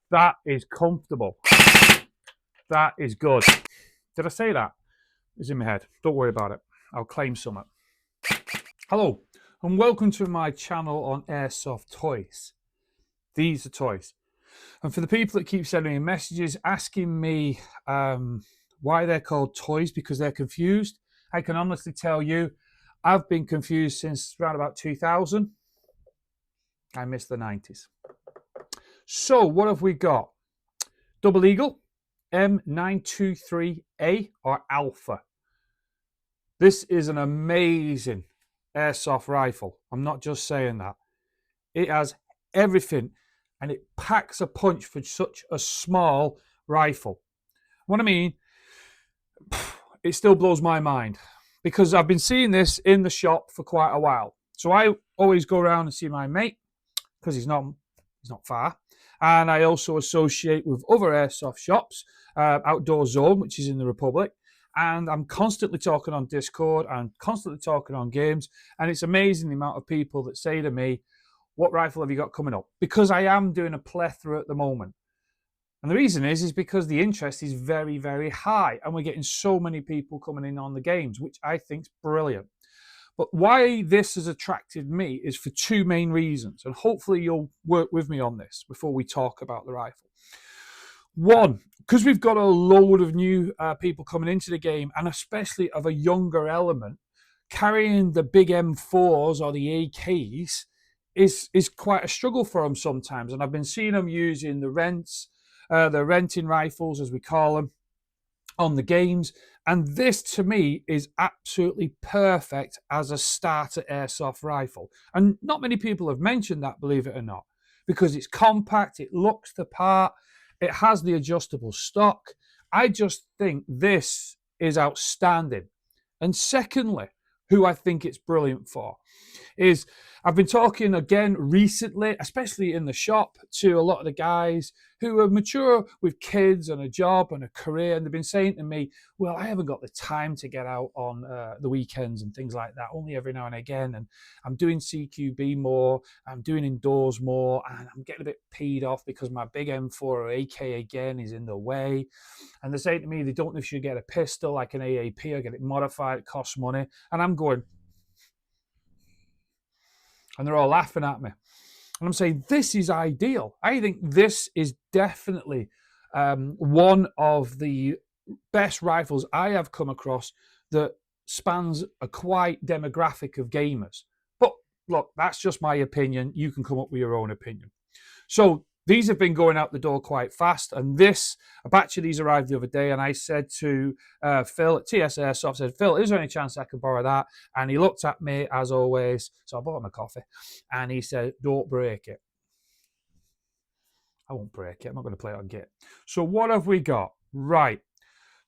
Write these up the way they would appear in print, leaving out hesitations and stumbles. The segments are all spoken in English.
That is comfortable. That is good. Did I say that? It's in my head. Don't worry about it. I'll claim some. Hello, and welcome to my channel on Airsoft toys. These are toys. And for the people that keep sending me messages asking me why they're called toys because they're confused, I can honestly tell you, I've been confused since around about 2000. I miss the 90s. So what have we got? Double Eagle, M923A or Alpha. This is an amazing airsoft rifle. I'm not just saying that. It has everything and it packs a punch for such a small rifle. What I mean, it still blows my mind because I've been seeing this in the shop for quite a while. So I always go around and see my mate because he's not far. And I also associate with other airsoft shops, Outdoor Zone, which is in the Republic. And I'm constantly talking on Discord and constantly talking on games. And it's amazing the amount of people that say to me, what rifle have you got coming up? Because I am doing a plethora at the moment. And the reason is because the interest is very, very high. And we're getting so many people coming in on the games, which I think is brilliant. But why this has attracted me is for two main reasons. And hopefully you'll work with me on this before we talk about the rifle. One, because we've got a load of new people coming into the game, and especially of a younger element, carrying the big M4s or the AKs is quite a struggle for them sometimes. And I've been seeing them using the renting rifles, as we call them, on the games. And this, to me, is absolutely perfect as a starter airsoft rifle. And not many people have mentioned that, believe it or not, because it's compact, it looks the part, it has the adjustable stock. I just think this is outstanding. And secondly, who I think it's brilliant for is I've been talking again recently, especially in the shop, to a lot of the guys who are mature with kids and a job and a career, and they've been saying to me, well, I haven't got the time to get out on the weekends and things like that, only every now and again, and I'm doing CQB more, I'm doing indoors more, and I'm getting a bit peed off because my big M4 or AK again is in the way. And they say to me they don't know if you should get a pistol like an AAP or get it modified, it costs money, and I'm going, and they're all laughing at me. And I'm saying, this is ideal. I think this is definitely one of the best rifles I have come across that spans a quite demographic of gamers. But look, that's just my opinion. You can come up with your own opinion. So these have been going out the door quite fast, and a batch of these arrived the other day, and I said to Phil at TS Airsoft, I said, Phil, is there any chance I can borrow that? And he looked at me, as always, so I bought him a coffee, and he said, don't break it. I won't break it. I'm not going to play it on Git. So what have we got? Right.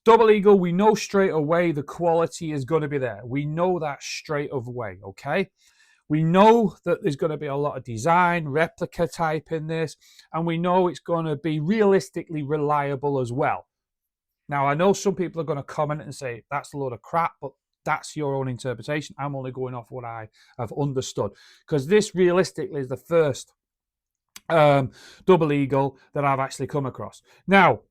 Double Eagle, we know straight away the quality is going to be there. We know that straight away, okay? We know that there's going to be a lot of design, replica type in this, and we know it's going to be realistically reliable as well. Now, I know some people are going to comment and say, that's a load of crap, but that's your own interpretation. I'm only going off what I have understood, because this realistically is the first Double Eagle that I've actually come across. Now,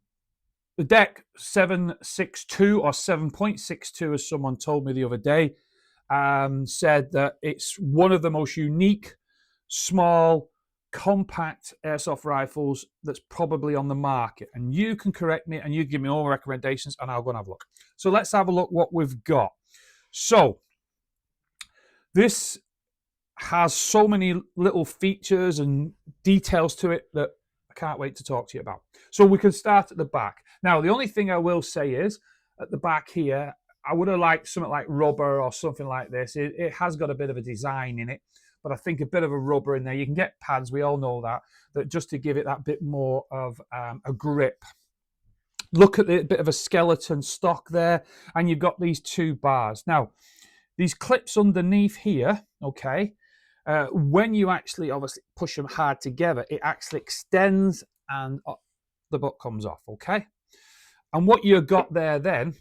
the deck 7.62 or 7.62, as someone told me the other day, said that it's one of the most unique, small, compact airsoft rifles that's probably on the market. And you can correct me and you give me all recommendations and I'll go and have a look. So let's have a look what we've got. So this has so many little features and details to it that I can't wait to talk to you about. So we can start at the back. Now, the only thing I will say is at the back here, I would have liked something like rubber or something like this. It has got a bit of a design in it, but I think a bit of a rubber in there. You can get pads, we all know that just to give it that bit more of a grip. Look at the bit of a skeleton stock there, and you've got these two bars. Now, these clips underneath here, okay, when you actually obviously push them hard together, it actually extends and the butt comes off, okay? And what you've got there then,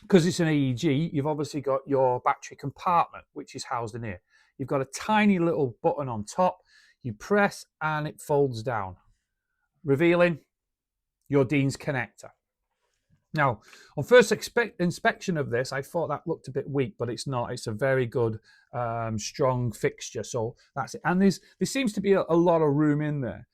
because it's an AEG, you've obviously got your battery compartment, which is housed in here. You've got a tiny little button on top. You press and it folds down. revealing your Dean's connector. Now, on first inspection of this, I thought that looked a bit weak, but it's not. It's a very good, strong fixture. So that's it. And there seems to be a lot of room in there.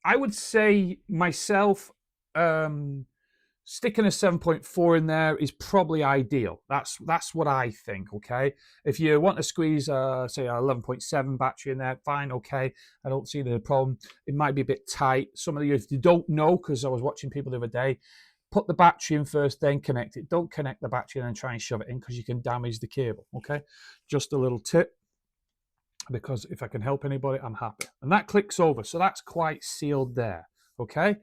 I would say myself, sticking a 7.4 in there is probably ideal. That's what I think, okay? If you want to squeeze, say, a 11.7 battery in there, fine, okay. I don't see the problem. It might be a bit tight. Some of you, if you don't know, because I was watching people the other day, put the battery in first, then connect it. Don't connect the battery and then try and shove it in because you can damage the cable, okay? Just a little tip, because if I can help anybody, I'm happy. And that clicks over, so that's quite sealed there, okay?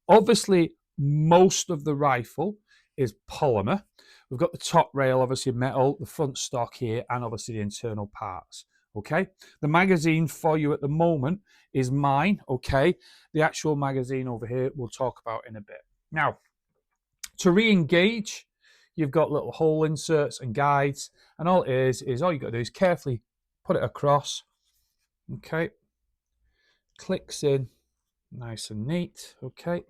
Obviously, most of the rifle is polymer. We've got the top rail, obviously metal, the front stock here, and obviously the internal parts, okay? The magazine for you at the moment is mine, okay? The actual magazine over here we'll talk about in a bit. Now, to re-engage, you've got little hole inserts and guides, and all it is all you've got to do is carefully put it across, okay? Clicks in nice and neat, okay?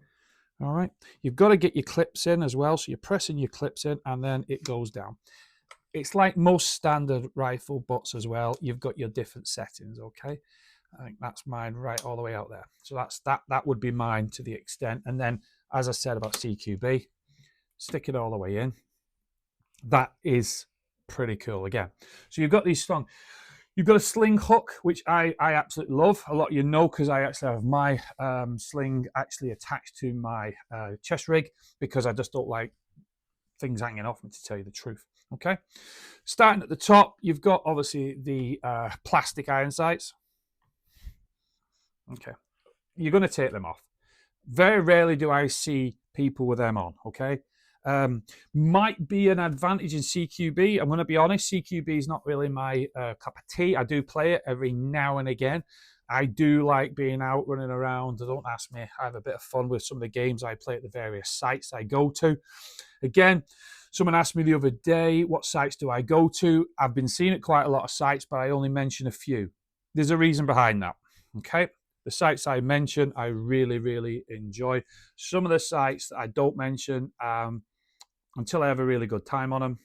All right, you've got to get your clips in as well, so you're pressing your clips in and then it goes down. It's like most standard rifle butts as well. You've got your different settings, okay? I think that's mine right all the way out there. So that would be mine to the extent. And then, as I said about CQB, stick it all the way in. That is pretty cool again. So you've got these strong. You've got a sling hook, which I absolutely love. A lot of you know because I actually have my sling actually attached to my chest rig because I just don't like things hanging off me, to tell you the truth. Okay, starting at the top, you've got obviously the plastic iron sights. Okay, you're going to take them off. Very rarely do I see people with them on, okay? Might be an advantage in CQB. I'm going to be honest, CQB is not really my cup of tea. I do play it every now and again. I do like being out, running around. Don't ask me. I have a bit of fun with some of the games I play at the various sites I go to. Again, someone asked me the other day, what sites do I go to? I've been seeing it quite a lot of sites, but I only mention a few. There's a reason behind that, okay? The sites I mention, I really, really enjoy. Some of the sites that I don't mention, until I have a really good time on them.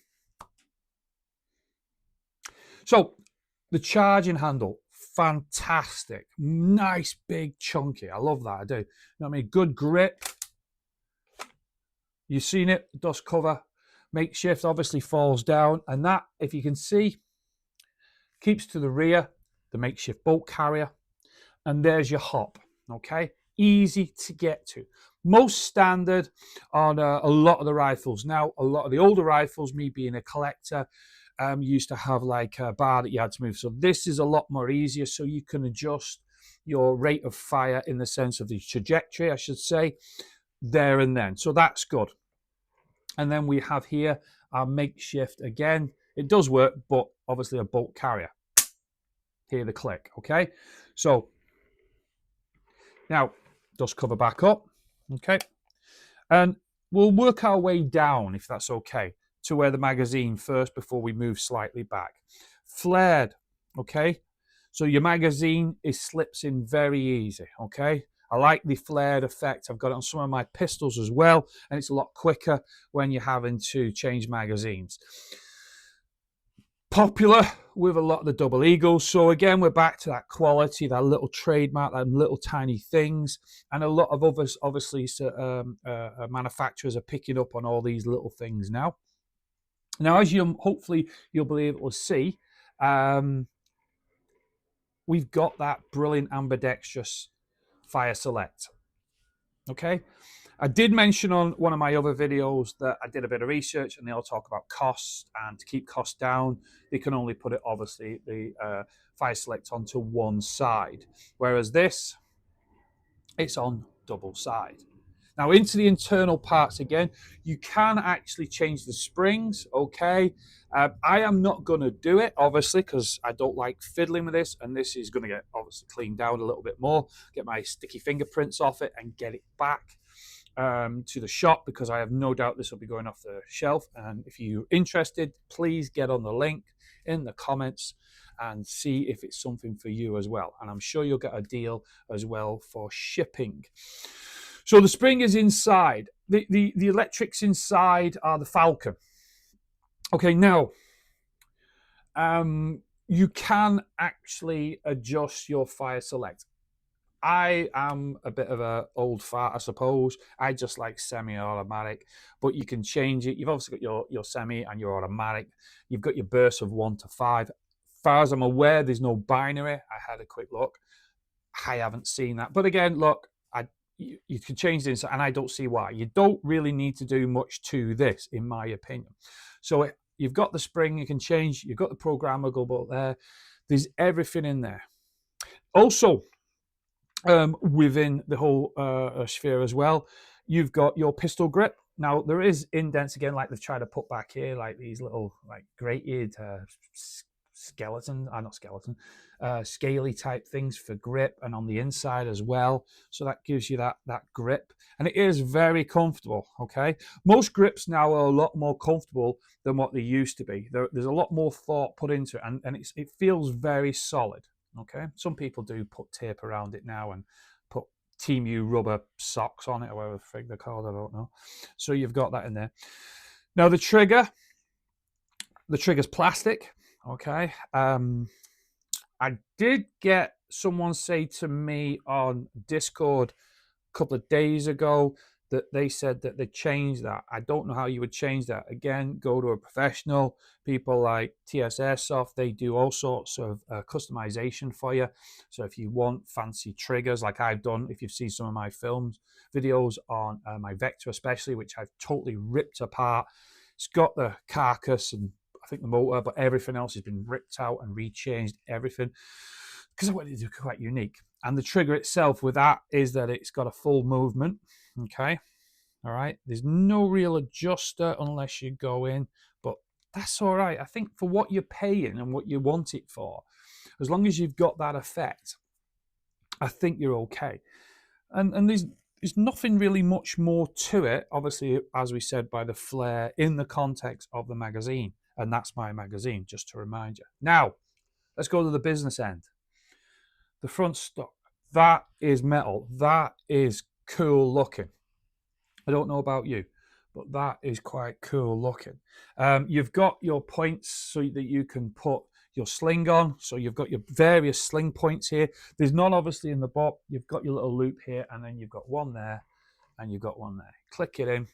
So, the charging handle, fantastic. Nice, big, chunky. I love that, I do. You know what I mean? Good grip. You've seen it, dust cover. Makeshift obviously falls down. And that, if you can see, keeps to the rear, the makeshift bolt carrier. And there's your hop, okay? Easy to get to. Most standard on a lot of the rifles. Now, a lot of the older rifles, me being a collector, used to have like a bar that you had to move. So this is a lot more easier, so you can adjust your rate of fire in the sense of the trajectory, I should say, there and then. So that's good. And then we have here our makeshift again. It does work, but obviously a bolt carrier. Hear the click, okay? So now, dust cover back up, okay? And we'll work our way down, if that's okay, to where the magazine first before we move slightly back. Flared, okay? So your magazine slips in very easy, okay? I like the flared effect. I've got it on some of my pistols as well, and it's a lot quicker when you're having to change magazines. Popular with a lot of the double eagles. So again, we're back to that quality, that little trademark, that little tiny things. And a lot of others, obviously, manufacturers are picking up on all these little things now. Now, as hopefully you'll be able to see, we've got that brilliant ambidextrous fire select. Okay. I did mention on one of my other videos that I did a bit of research and they all talk about costs, and to keep costs down, they can only put it, obviously, the fire select onto one side. Whereas this, it's on double side. Now into the internal parts again, you can actually change the springs, okay? I am not going to do it, obviously, because I don't like fiddling with this, and this is going to get, obviously, cleaned down a little bit more, get my sticky fingerprints off it and get it back. to the shop, because I have no doubt this will be going off the shelf. And if you're interested, please get on the link in the comments and see if it's something for you as well. And I'm sure you'll get a deal as well for shipping. So the spring is inside. The electrics inside are the Falcon. Okay, now you can actually adjust your fire select. I am a bit of an old fart, I suppose. I just like semi-automatic, but you can change it. You've obviously got your semi and your automatic. You've got your bursts of 1 to 5. As far as I'm aware, there's no binary. I had a quick look. I haven't seen that. But again, look, you can change this, and I don't see why. You don't really need to do much to this, in my opinion. So you've got the spring you can change. You've got the programmable there. There's everything in there. Also, within the whole sphere as well, you've got your pistol grip. Now, there is indents, again, like they've tried to put back here, like these little like grated scaly type things for grip, and on the inside as well. So that gives you that grip, and it is very comfortable. Okay, most grips now are a lot more comfortable than what they used to be. There's a lot more thought put into it, and it feels very solid. Okay, some people do put tape around it now and put TMU rubber socks on it, or whatever the frig they're called, I don't know. So you've got that in there. Now the trigger's plastic. Okay, I did get someone say to me on Discord a couple of days ago that they said that they changed that. I don't know how you would change that. Again, go to a professional. People like TS Airsoft, they do all sorts of customization for you. So if you want fancy triggers, like I've done, if you've seen some of my videos on my Vector especially, which I've totally ripped apart. It's got the carcass and I think the motor, but everything else has been ripped out and rechanged, everything, because I wanted to do quite unique. And the trigger itself with that is that it's got a full movement. Okay, all right, there's no real adjuster unless you go in, but that's all right. I think for what you're paying and what you want it for, as long as you've got that effect, I think you're okay. And there's nothing really much more to it, obviously, as we said, by the flare in the context of the magazine. And that's my magazine, just to remind you. Now, let's go to the business end. The front stock, that is metal. That is cool looking. I don't know about you, but that is quite cool looking. You've got your points so that you can put your sling on. So you've got your various sling points here. There's none obviously in the bot. You've got your little loop here, and then you've got one there, and you've got one there. Click it in.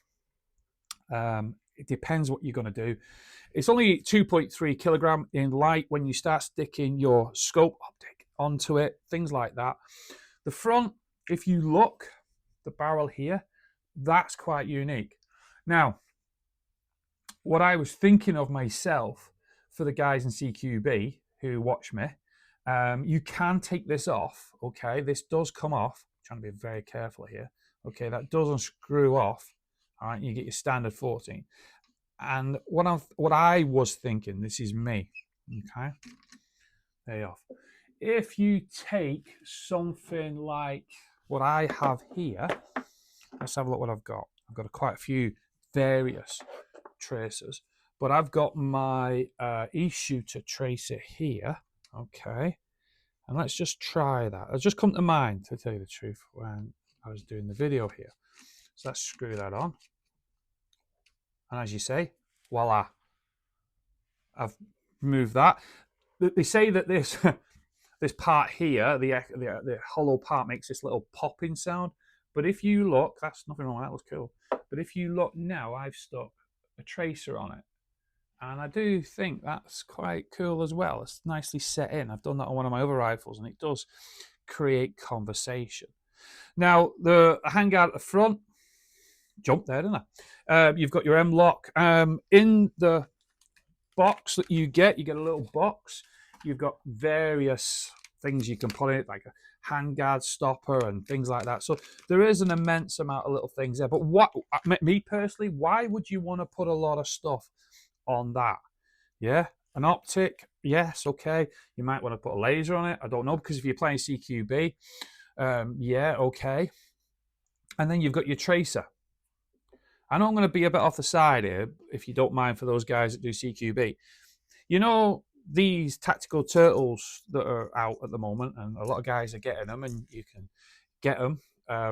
It depends what you're going to do. It's only 2.3 kilogram in light when you start sticking your scope optic onto it, things like that. The front, if you look, the barrel here, that's quite unique. Now, what I was thinking of myself for the guys in CQB who watch me, you can take this off. Okay, this does come off. I'm trying to be very careful here. Okay, that doesn't screw off. All right, you get your standard 14. And what I was thinking, this is me. Okay, there you are. If you take something like what I have here, let's have a look what I've got. I've got quite a few various tracers, but I've got my e-shooter tracer here. Okay, and let's just try that. It's just come to mind, to tell you the truth, when I was doing the video here. So let's screw that on. And as you say, voila, I've moved that. They say that this this part here, the hollow part, makes this little popping sound. But if you look, that's nothing wrong, that looks cool. But if you look now, I've stuck a tracer on it. And I do think that's quite cool as well. It's nicely set in. I've done that on one of my other rifles, and it does create conversation. Now, the handguard at the front, jump there, didn't I? You've got your Mlock. In the box that you get a little box. You've got various things you can put in it, like a handguard stopper and things like that. So there is an immense amount of little things there. But me personally, why would you want to put a lot of stuff on that? Yeah, an optic, yes, okay. You might want to put a laser on it. I don't know, because if you're playing CQB, yeah, okay. And then you've got your tracer. I know I'm going to be a bit off the side here, if you don't mind, for those guys that do CQB. You know, these tactical turtles that are out at the moment, and a lot of guys are getting them, and you can get them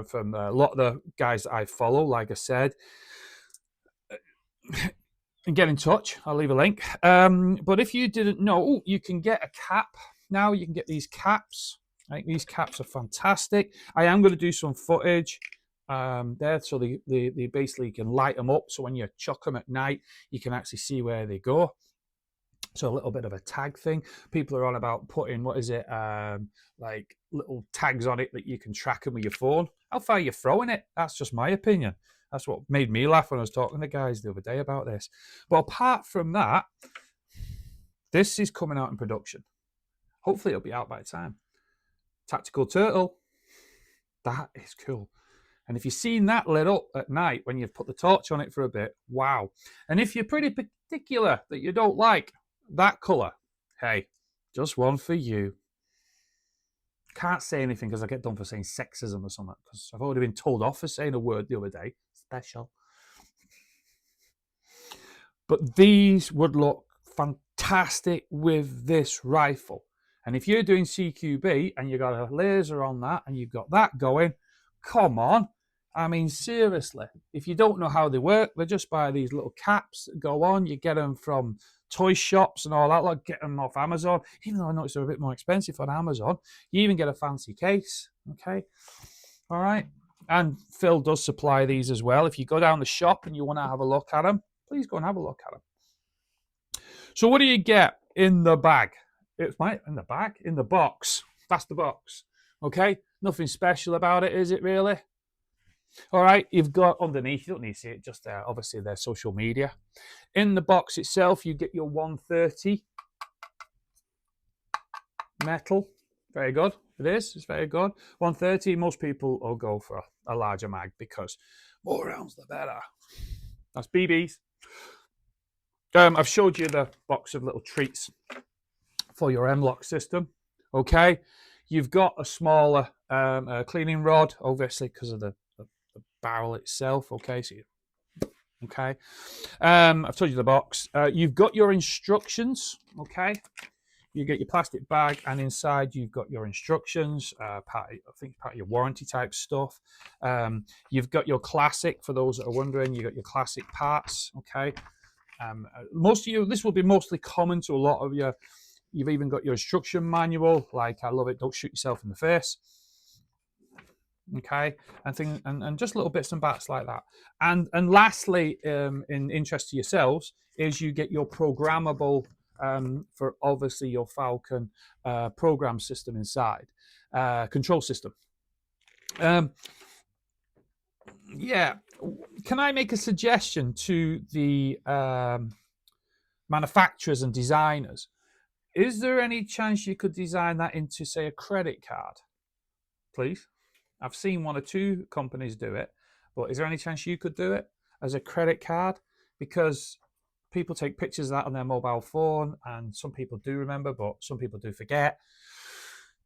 from a lot of the guys that I follow, like I said. And get in touch. I'll leave a link. But if you didn't know, you can get a cap. Now you can get these caps. I think these caps are fantastic. I am going to do some footage there, so they basically can light them up. So when you chuck them at night, you can actually see where they go. So a little bit of a tag thing. People are on about putting, what is it, like little tags on it that you can track them with your phone. How far you're throwing it? That's just my opinion. That's what made me laugh when I was talking to guys the other day about this. But apart from that, this is coming out in production. Hopefully it'll be out by the time. Tactical turtle. That is cool. And if you've seen that lit up at night when you've put the torch on it for a bit, wow. And if you're pretty particular that you don't like that colour, hey, just one for you. Can't say anything because I get done for saying sexism or something, because I've already been told off for saying a word the other day. Special. But these would look fantastic with this rifle. And if you're doing CQB and you've got a laser on that and you've got that going, come on. I mean, seriously, if you don't know how they work, they just buy these little caps that go on. You get them from toy shops and all that, like get them off Amazon. Even though I noticed they're a bit more expensive on Amazon, you even get a fancy case, okay? All right. And Phil does supply these as well. If you go down the shop and you want to have a look at them, please go and have a look at them. So what do you get in the bag? It's in the bag? In the box. That's the box. Okay? Nothing special about it, is it really? All right, you've got underneath, you don't need to see it, just obviously their social media. In the box itself, you get your 130 metal. Very good. It is. It's very good. 130, most people will go for a larger mag because more rounds the better. That's BBs. I've showed you the box of little treats for your Mlock system. Okay, you've got a smaller cleaning rod, obviously because of the barrel itself. Okay, so I've told you the box. You've got your instructions. Okay, you get your plastic bag, and inside you've got your instructions. I think part of your warranty type stuff. You've got your classic, for those that are wondering. You got your classic parts. Okay. Most of you, this will be mostly common to a lot of you. You've even got your instruction manual, like I love it, don't shoot yourself in the face. Okay, and just little bits and bats like that. And lastly, in interest to yourselves, is you get your programmable for obviously your Falcon program system inside, control system. Yeah, can I make a suggestion to the manufacturers and designers? Is there any chance you could design that into, say, a credit card, please? I've seen one or two companies do it, but is there any chance you could do it as a credit card? Because people take pictures of that on their mobile phone, and some people do remember, but some people do forget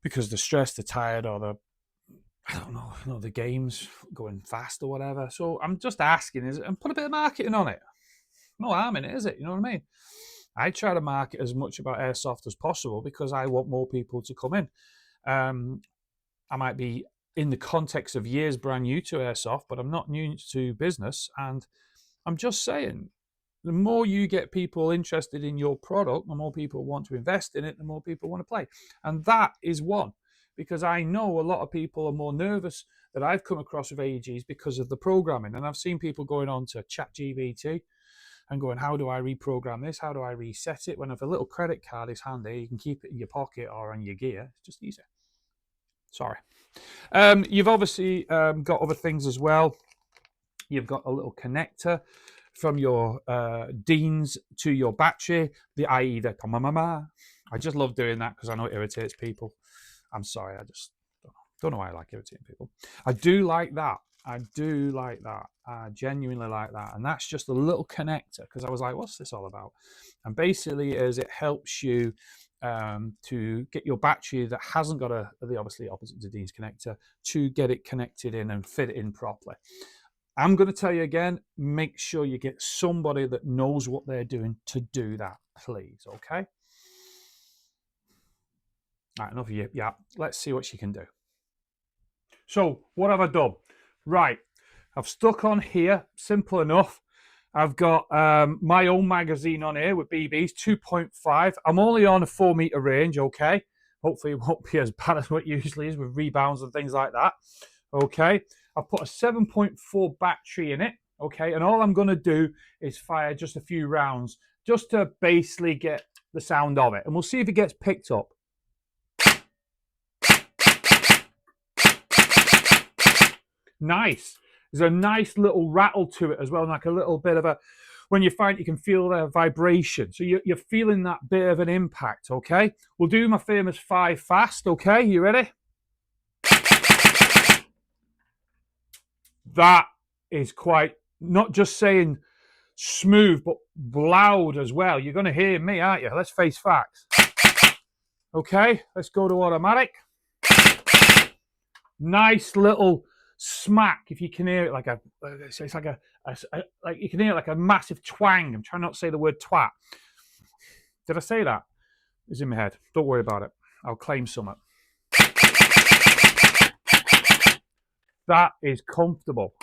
because they're stressed, they're tired, or they're, I don't know, the game's going fast or whatever. So I'm just asking, and put a bit of marketing on it. No harm in it, is it? You know what I mean? I try to market as much about Airsoft as possible because I want more people to come in. I might be in the context of years brand new to Airsoft, but I'm not new to business. And I'm just saying, the more you get people interested in your product, the more people want to invest in it, the more people want to play. And that is one, because I know a lot of people are more nervous that I've come across with AEGs because of the programming. And I've seen people going on to ChatGPT and going, how do I reprogram this? How do I reset it? When if a little credit card is handy, you can keep it in your pocket or on your gear. It's just easier. Sorry. You've obviously got other things as well. You've got a little connector from your Deans to your battery, i.e. the I just love doing that because I know it irritates people. I'm sorry, I just don't know why I like irritating people. I do like that. I do like that. I genuinely like that. And that's just a little connector because I was like, what's this all about? And basically it helps you to get your battery that hasn't got the obviously opposite to Dean's connector to get it connected in and fit it in properly. I'm going to tell you again, make sure you get somebody that knows what they're doing to do that, please, okay? All right, enough of you. Yeah, let's see what she can do. So what have I done? Right, I've stuck on here, simple enough. I've got my own magazine on here with BBs, 2.5. I'm only on a 4-meter range, okay? Hopefully it won't be as bad as what it usually is with rebounds and things like that, okay? I've put a 7.4 battery in it, okay? And all I'm going to do is fire just a few rounds just to basically get the sound of it. And we'll see if it gets picked up. Nice. There's a nice little rattle to it as well, like a little bit of a, when you find you can feel the vibration. So you're feeling that bit of an impact, okay? We'll do my famous 5 fast, okay? You ready? That is quite, not just saying smooth, but loud as well. You're going to hear me, aren't you? Let's face facts. Okay, let's go to automatic. Nice little smack, if you can hear it, like a, it's like like you can hear it like a massive twang. I'm trying not to say the word twat. Did I say that? It's in my head. Don't worry about it. I'll claim something. That is comfortable.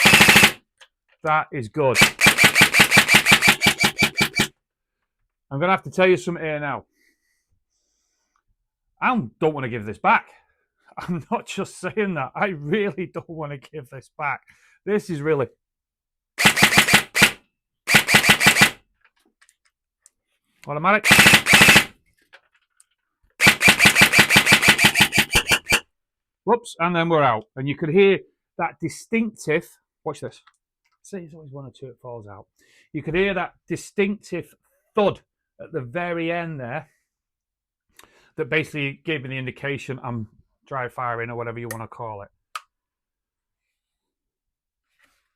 That is good. I'm going to have to tell you something here now. I don't want to give this back. I'm not just saying that. I really don't want to give this back. This is really... automatic. Whoops, and then we're out. And you could hear that distinctive... Watch this. See, there's always one or two that falls out. You could hear that distinctive thud at the very end there that basically gave me the indication I'm dry firing or whatever you want to call it.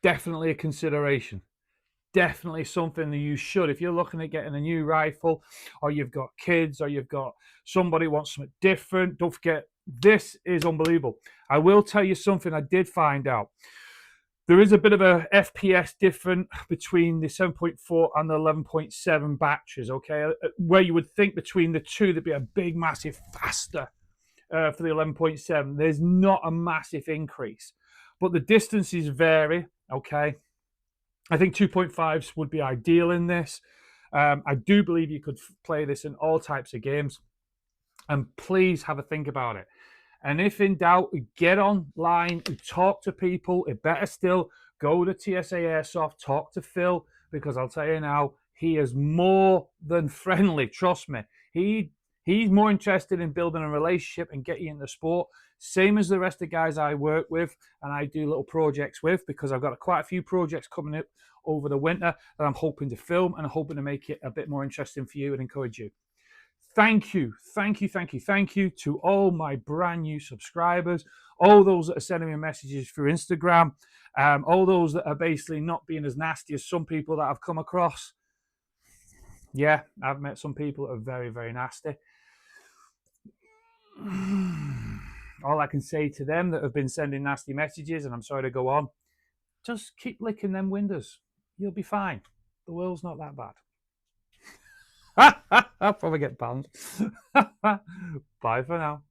Definitely a consideration. Definitely something that you should, if you're looking at getting a new rifle, or you've got kids, or you've got somebody who wants something different, don't forget, this is unbelievable. I will tell you something I did find out. There is a bit of a FPS difference between the 7.4 and the 11.7 batteries, okay? Where you would think between the two there'd be a big, massive faster for the 11.7. There's not a massive increase, but the distances vary, okay? I think 2.5s would be ideal in this. I do believe you could play this in all types of games, and please have a think about it. And if in doubt, get online, talk to people. It better still, go to TSA Airsoft, talk to Phil, because I'll tell you now, he is more than friendly, trust me. He's more interested in building a relationship and getting you in the sport, same as the rest of the guys I work with and I do little projects with, because I've got quite a few projects coming up over the winter that I'm hoping to film and I'm hoping to make it a bit more interesting for you and encourage you. Thank you to all my brand new subscribers, all those that are sending me messages through Instagram, all those that are basically not being as nasty as some people that I've come across. Yeah, I've met some people that are very, very nasty. All I can say to them that have been sending nasty messages, and I'm sorry to go on, just keep licking them windows. You'll be fine. The world's not that bad. I'll probably get banned. Bye for now.